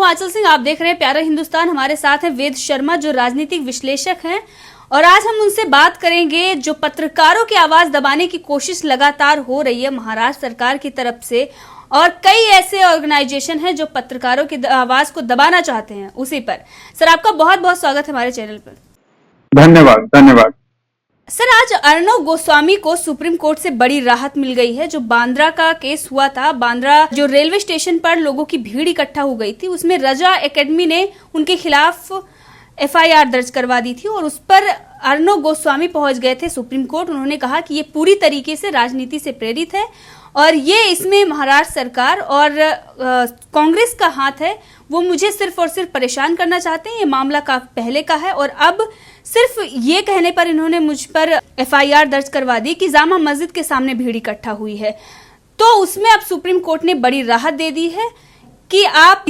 आंचल सिंह, आप देख रहे हैं प्यारा हिंदुस्तान। हमारे साथ हैं वेद शर्मा जो राजनीतिक विश्लेषक हैं और आज हम उनसे बात करेंगे जो पत्रकारों की आवाज दबाने की कोशिश लगातार हो रही है महाराष्ट्र सरकार की तरफ से, और कई ऐसे ऑर्गेनाइजेशन हैं जो पत्रकारों की आवाज को दबाना चाहते हैं। उसी पर सर आपका बहुत बहुत स्वागत है हमारे चैनल पर। धन्यवाद। सर, आज अर्णव गोस्वामी को सुप्रीम कोर्ट से बड़ी राहत मिल गई है। जो बांद्रा का केस हुआ था, बांद्रा जो रेलवे स्टेशन पर लोगों की भीड़ इकट्ठा हो गई थी, उसमें रजा एकेडमी ने उनके खिलाफ एफआईआर दर्ज करवा दी थी और उस पर अर्णव गोस्वामी पहुंच गए थे सुप्रीम कोर्ट। उन्होंने कहा कि ये पूरी तरीके से राजनीति से प्रेरित है और ये इसमें महाराष्ट्र सरकार और कांग्रेस का हाथ है। वो मुझे सिर्फ और सिर्फ परेशान करना चाहते हैं। ये मामला काफी पहले का है और अब सिर्फ ये कहने पर इन्होंने मुझ पर एफआईआर दर्ज करवा दी कि जामा मस्जिद के सामने भीड़ इकट्ठा हुई है। तो उसमें अब सुप्रीम कोर्ट ने बड़ी राहत दे दी है कि आप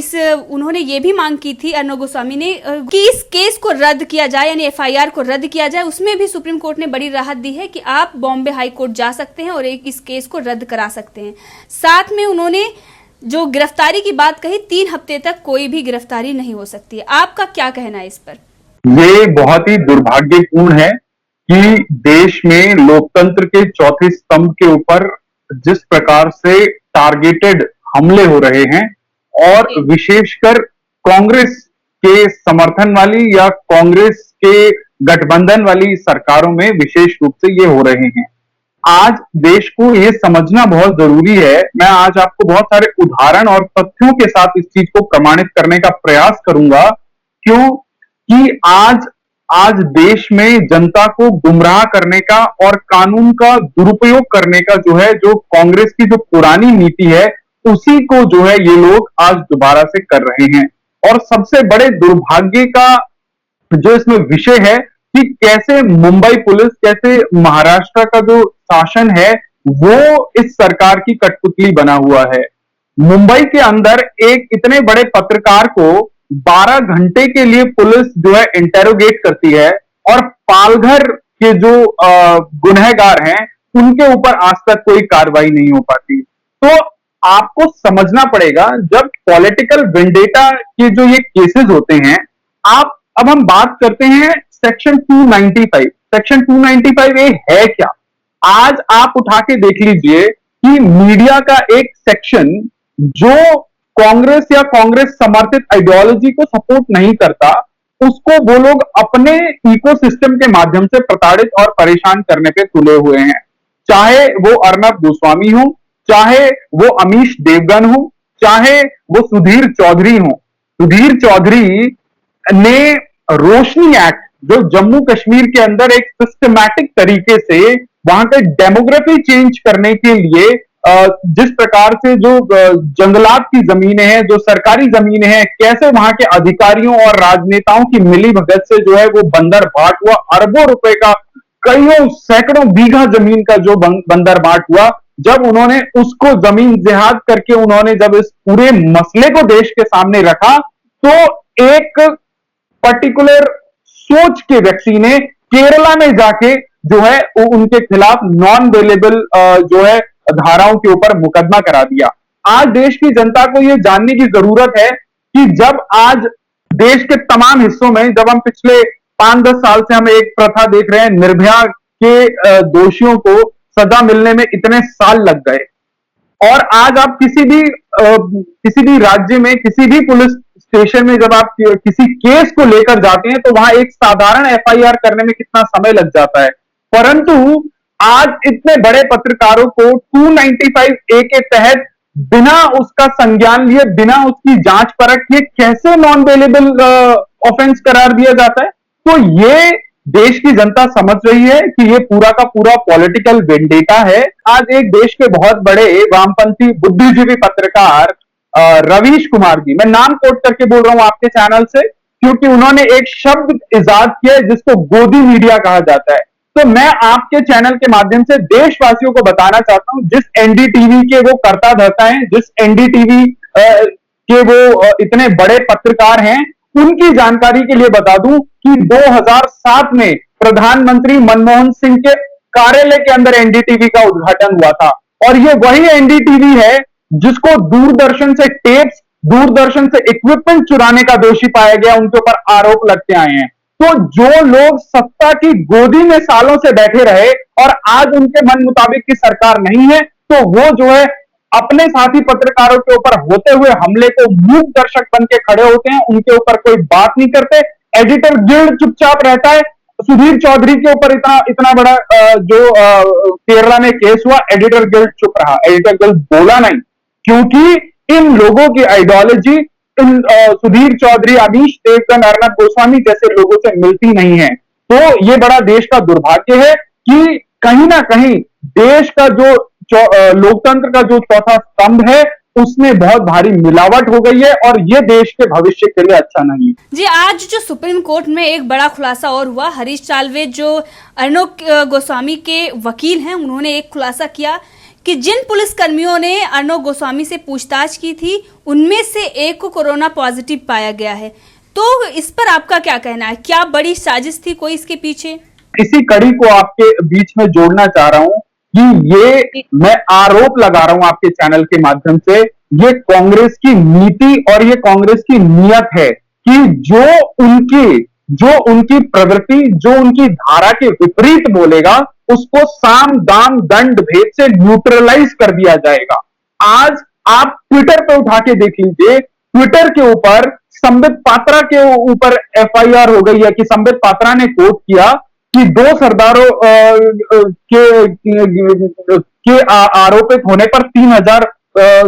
उन्होंने ये भी मांग की थी अर्णव गोस्वामी ने कि इस केस को रद्द किया जाए, यानी एफआईआर को रद्द किया जाए। उसमें भी सुप्रीम कोर्ट ने बड़ी राहत दी है कि आप बॉम्बे हाई कोर्ट जा सकते हैं और इस केस को रद्द करा सकते हैं। साथ में उन्होंने जो गिरफ्तारी की बात कही, 3 हफ्ते तक कोई भी गिरफ्तारी नहीं हो सकती है। आपका क्या कहना है इस पर? ये बहुत ही दुर्भाग्यपूर्ण है कि देश में लोकतंत्र के चौथे स्तंभ के ऊपर जिस प्रकार से टारगेटेड हमले हो रहे हैं और विशेषकर कांग्रेस के समर्थन वाली या कांग्रेस के गठबंधन वाली सरकारों में विशेष रूप से ये हो रहे हैं। आज देश को ये समझना बहुत जरूरी है। मैं आज आपको बहुत सारे उदाहरण और तथ्यों के साथ इस चीज को प्रमाणित करने का प्रयास करूंगा। क्यों कि आज देश में जनता को गुमराह करने का और कानून का दुरुपयोग करने का जो कांग्रेस की जो पुरानी नीति है, उसी को ये लोग आज दोबारा से कर रहे हैं। और सबसे बड़े दुर्भाग्य का जो इसमें विषय है कि कैसे मुंबई पुलिस, कैसे महाराष्ट्र का जो शासन है वो इस सरकार की कठपुतली बना हुआ है। मुंबई के अंदर एक इतने बड़े पत्रकार को 12 घंटे के लिए पुलिस इंटेरोगेट करती है और पालघर के जो गुनहगार हैं उनके ऊपर आज तक कोई कार्रवाई नहीं हो पाती। तो आपको समझना पड़ेगा, जब पॉलिटिकल वेंडेटा के जो ये केसेस होते हैं, अब हम बात करते हैं सेक्शन 295। सेक्शन 295 ये है क्या? आज आप उठा के देख लीजिए कि मीडिया का एक सेक्शन जो कांग्रेस या कांग्रेस समर्थित आइडियोलॉजी को सपोर्ट नहीं करता, उसको वो लोग अपने इकोसिस्टम के माध्यम से प्रताड़ित और परेशान करने पे तुले हुए हैं। चाहे वो अर्णव गोस्वामी हो, चाहे वो अमीश देवगन हो, चाहे वो सुधीर चौधरी हो। सुधीर चौधरी ने रोशनी एक्ट, जो जम्मू कश्मीर के अंदर एक सिस्टमैटिक तरीके से वहां के डेमोग्राफी चेंज करने के लिए जिस प्रकार से जो जंगलात की जमीनें हैं, जो सरकारी जमीनें हैं, कैसे वहां के अधिकारियों और राजनेताओं की मिली भगत से वो बंदर बाट हुआ, अरबों रुपए का, कईयों सैकड़ों बीघा जमीन का जो बंदर बाट हुआ, जब उन्होंने उसको जमीन जिहाद करके उन्होंने जब इस पूरे मसले को देश के सामने रखा, तो एक पर्टिकुलर सोच के व्यक्ति ने केरला में जाके उनके खिलाफ नॉन बेलेबल धाराओं के ऊपर मुकदमा करा दिया। आज देश की जनता को यह जानने की जरूरत है कि जब आज देश के तमाम हिस्सों में, जब हम पिछले 5-10 साल से हम एक प्रथा देख रहे हैं, निर्भया के दोषियों को सजा मिलने में इतने साल लग गए, और आज आप किसी भी राज्य में, किसी भी पुलिस स्टेशन में जब आप किसी केस को लेकर जाते हैं तो वहां एक साधारण एफआईआर करने में कितना समय लग जाता है। परंतु आज इतने बड़े पत्रकारों को 295A के तहत बिना उसका संज्ञान लिए, बिना उसकी जांच परख किए कैसे नॉन बेलेबल ऑफेंस करार दिया जाता है? तो ये देश की जनता समझ रही है कि ये पूरा का पूरा पॉलिटिकल वेंडेटा है। आज एक देश के बहुत बड़े वामपंथी बुद्धिजीवी पत्रकार रवीश कुमार जी, मैं नाम कोट करके बोल रहा हूं आपके चैनल से, क्योंकि उन्होंने एक शब्द इजाद किया जिसको गोदी मीडिया कहा जाता है। तो मैं आपके चैनल के माध्यम से देशवासियों को बताना चाहता हूं, जिस एनडीटीवी के वो कर्ता धर्ता हैं, जिस एनडीटीवी के वो इतने बड़े पत्रकार हैं, उनकी जानकारी के लिए बता दूं कि 2007 में प्रधानमंत्री मनमोहन सिंह के कार्यालय के अंदर एनडीटीवी का उद्घाटन हुआ था, और ये वही एनडीटीवी है जिसको दूरदर्शन से टेप्स दूरदर्शन से इक्विपमेंट चुराने का दोषी पाया गया, उनके ऊपर आरोप लगते आए हैं। तो जो लोग सत्ता की गोदी में सालों से बैठे रहे और आज उनके मन मुताबिक की सरकार नहीं है, तो वो जो है अपने साथी पत्रकारों के ऊपर होते हुए हमले को मूक दर्शक बन के खड़े होते हैं, उनके ऊपर कोई बात नहीं करते। एडिटर गिल्ड चुपचाप रहता है। सुधीर चौधरी के ऊपर इतना इतना बड़ा जो केरला में केस हुआ, एडिटर गिल्ड चुप रहा, एडिटर गिल्ड बोला नहीं, क्योंकि इन लोगों की आइडियोलॉजी इन सुधीर चौधरी, अमीश देवगन, अर्नब गोस्वामी जैसे लोगों से मिलती नहीं है। तो ये बड़ा देश का दुर्भाग्य है कि कहीं ना कहीं देश का जो लोकतंत्र का जो चौथा स्तंभ है उसमें बहुत भारी मिलावट हो गई है और ये देश के भविष्य के लिए अच्छा नहीं है। जी, आज जो सुप्रीम कोर्ट में एक बड़ा खुलासा और हुआ, हरीश साल्वे जो अर्नब गोस्वामी के वकील हैं, उन्होंने एक खुलासा किया कि जिन पुलिस कर्मियों ने अर्नब गोस्वामी से पूछताछ की थी उनमें से एक को कोरोना पॉजिटिव पाया गया है। तो इस पर आपका क्या कहना है? क्या बड़ी साजिश थी कोई इसके पीछे? इसी कड़ी को आपके बीच में जोड़ना चाह रहा हूं कि ये मैं आरोप लगा रहा हूं आपके चैनल के माध्यम से, ये कांग्रेस की नीति और ये कांग्रेस की नीयत है कि जो उनकी प्रवृत्ति, जो उनकी धारा के विपरीत बोलेगा उसको साम दाम दंड भेद से न्यूट्रलाइज कर दिया जाएगा। आज आप ट्विटर पे उठा के देख लीजिए, ट्विटर के ऊपर संबित पात्रा के ऊपर एफआईआर हो गई है कि संबित पात्रा ने कोट किया कि दो सरदारों के आरोपित होने पर 3000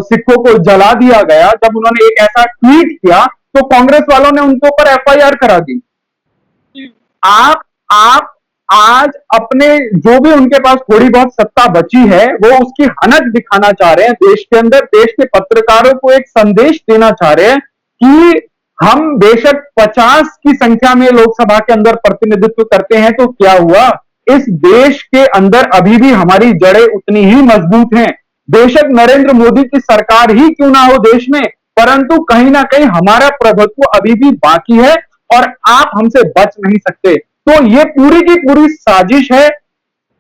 सिखों को जला दिया गया। जब उन्होंने एक ऐसा ट्वीट किया तो कांग्रेस वालों ने उनके ऊपर एफआईआर करा दी। आप आज अपने जो भी उनके पास थोड़ी बहुत सत्ता बची है वो उसकी हनक दिखाना चाह रहे हैं देश के अंदर, देश के पत्रकारों को एक संदेश देना चाह रहे हैं कि हम बेशक 50 की संख्या में लोकसभा के अंदर प्रतिनिधित्व करते हैं, तो क्या हुआ, इस देश के अंदर अभी भी हमारी जड़ें उतनी ही मजबूत हैं। बेशक नरेंद्र मोदी की सरकार ही क्यों ना हो देश में, परंतु कहीं ना कहीं हमारा प्रभुत्व अभी भी बाकी है और आप हमसे बच नहीं सकते। तो ये पूरी की पूरी साजिश है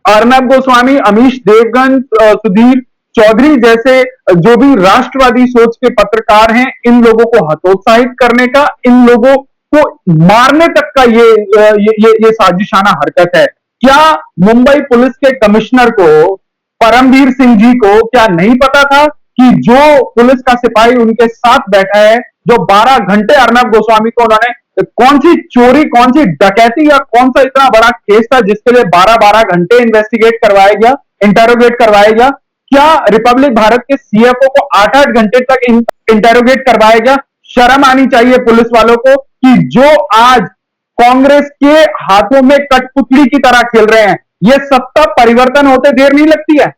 अर्नब गोस्वामी, अमीश देवगन, सुधीर चौधरी जैसे जो भी राष्ट्रवादी सोच के पत्रकार हैं, इन लोगों को हतोत्साहित करने का, इन लोगों को मारने तक का ये साजिशाना हरकत है। क्या मुंबई पुलिस के कमिश्नर को, परमवीर सिंह जी को क्या नहीं पता था कि जो पुलिस का सिपाही उनके साथ बैठा है, जो 12 घंटे अर्नब गोस्वामी को उन्होंने कौन सी चोरी, कौन सी डकैती या कौन सा इतना बड़ा केस था जिसके लिए 12-12 घंटे इन्वेस्टिगेट करवाया गया, इंटरोगेट करवाया गया? क्या रिपब्लिक भारत के सीएफओ को 8-8 घंटे तक इंटरोगेट करवाया गया? शर्म आनी चाहिए पुलिस वालों को कि जो आज कांग्रेस के हाथों में कठपुतली की तरह खेल रहे हैं। ये सत्ता परिवर्तन होते देर नहीं लगती है।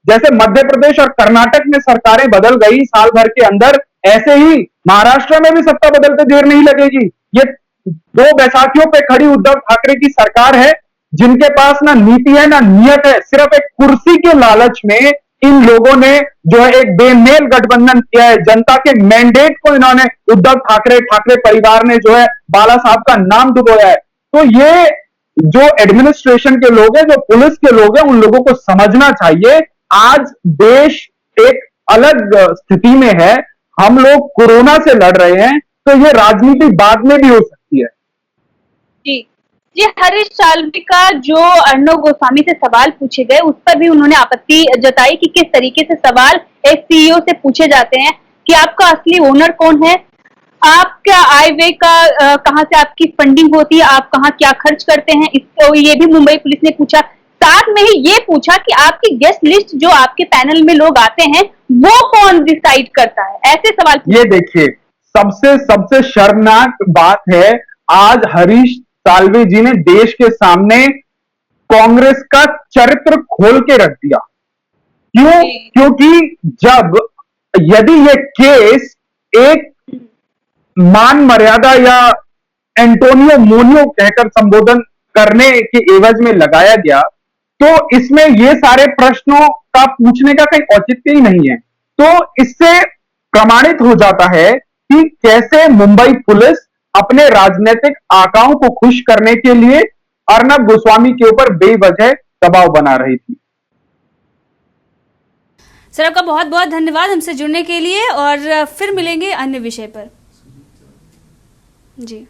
जैसे मध्य प्रदेश और कर्नाटक में सरकारें बदल गई साल भर के अंदर, ऐसे ही महाराष्ट्र में भी सत्ता बदलते देर नहीं लगेगी। ये दो बैसाखियों पे खड़ी उद्धव ठाकरे की सरकार है जिनके पास ना नीति है ना नियत है, सिर्फ एक कुर्सी के लालच में इन लोगों ने जो है एक बेमेल गठबंधन किया है। जनता के मैंडेट को इन्होंने, उद्धव ठाकरे परिवार ने जो है बाला साहब का नाम डुबोया है। तो ये जो एडमिनिस्ट्रेशन के लोग हैं, जो पुलिस के लोग हैं, उन लोगों को समझना चाहिए आज देश एक अलग स्थिति में है। हम लोग कोरोना से लड़ रहे हैं, तो ये राजनीति बाद में भी हो सकती है। जी, हरीश साल्वे का जो अर्नब गोस्वामी से सवाल पूछे गए उस पर भी उन्होंने आपत्ति जताई कि किस तरीके से सवाल एक सीईओ से पूछे जाते हैं कि आपका असली ओनर कौन है, आपका आय व्यय का कहां से आपकी फंडिंग होती है, आप कहां क्या खर्च करते हैं, इसको ये भी मुंबई पुलिस ने पूछा। साथ में ही ये पूछा कि आपकी गेस्ट लिस्ट जो आपके पैनल में लोग आते हैं वो कौन डिसाइड करता है, ऐसे सवाल। ये देखिए, सबसे शर्मनाक बात है, आज हरीश साल्वे जी ने देश के सामने कांग्रेस का चरित्र खोल के रख दिया। क्यों? क्योंकि यदि ये केस एक मान मर्यादा या एंटोनियो मोनियो कहकर संबोधन करने के एवज में लगाया गया, तो इसमें ये सारे प्रश्नों का पूछने का कहीं औचित्य ही नहीं है। तो इससे प्रमाणित हो जाता है कि कैसे मुंबई पुलिस अपने राजनीतिक आकाओं को खुश करने के लिए अर्नब गोस्वामी के ऊपर बेवजह दबाव बना रही थी। सर आपका बहुत बहुत धन्यवाद हमसे जुड़ने के लिए और फिर मिलेंगे अन्य विषय पर। जी।